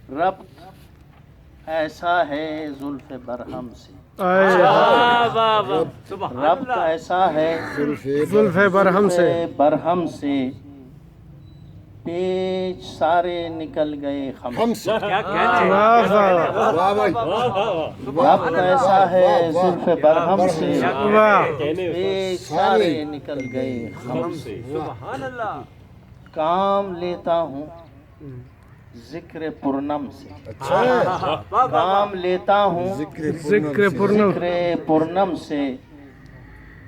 ربط ایسا ہے زلف برہم سے، ربط ایسا ہے زلف برہم سے، برہم سے پیچ سارے نکل گئے خم سے۔ واہ واہ ربط ایسا ہے زلف برہم سے، واہ، پیچ سارے نکل گئے خم سے۔ کام لیتا ہوں ذکر پورنم سے، کام لیتا ہوں ذکر پورنم، ذکر پورنم سے،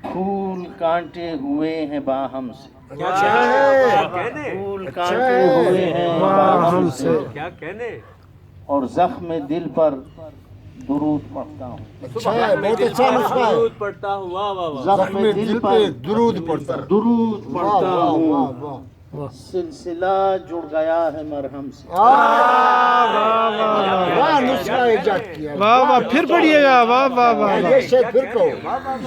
پھول کانٹے ہوئے ہیں باہم سے، پھول کانٹے ہوئے ہیں باہم سے، اور زخم دل پر درود پڑھتا ہوں، بہت اچھا نسخہ ہے۔ زخم دل پر درود پڑھتا ہے۔ درود پڑھتا واہ ہوں، واہ واہ سلسلہ جڑ گیا ہے مرہم سے۔ واہ نسخہ ایجاد کیا۔ واہ واہ، پھر پڑھیے گا، واہ واہ واہ یہ واہ، سے پھر کہو۔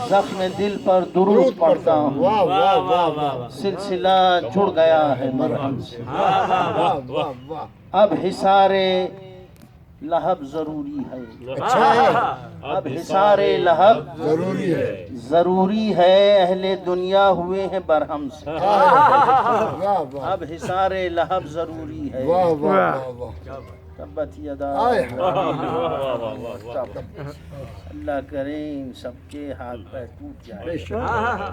زخم دل پر درود پڑھتا ہوں، واہ واہ واہ واہ سلسلہ جڑ گیا ہے مرہم سے۔ واہ واہ واہ۔ اب حصار لہب ضروری ہے، اچھا ہے، اب حصار لہب ضروری ہے۔ ضروری ہے، اہل دنیا ہوئے ہیں برہم سے۔ واہ واہ اب حصار لہب ضروری ہے، واہ واہ واہ۔ تبت یدا آئے۔ اللہ کرے ان سب کے ہاتھ پیر ٹوٹ بے جائے شک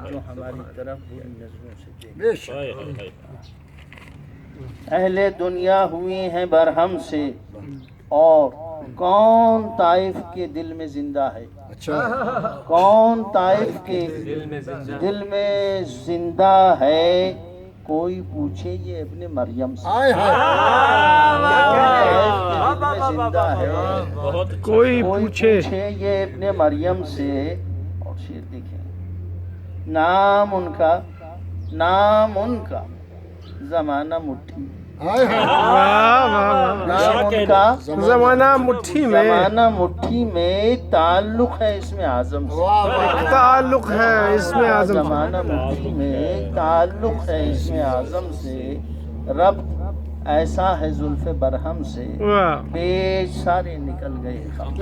جو ہماری طرف بری نظروں سے دیکھے۔ بے شک۔ اہل دنیا ہوئی ہیں برہم سے، اور کون طائف کے دل میں زندہ ہے، اچھا کون طائف کے دل میں زندہ ہے، کوئی پوچھے یہ ابن مریم سے۔ آئے ہیں۔ زندہ ہے، کوئی کوئی پوچھے، پوچھے یہ ابن مریم سے۔ اور شیر دیکھیں، نام ان کا زمانہ مٹھی، آئے ہیں۔ واہ واہ واہ، نام ان کا زمانہ مٹھی میں، زمانہ مٹھی میں، تعلق ہے اس میں اعظم سے۔ واہ واہ تعلق ہے اس میں اعظم، زمانہ مٹھی میں، تعلق ہے اس میں اعظم سے، ربط ایسا ہے زلف برہم سے، واہ پیچ سارے نکل گئے خم سے۔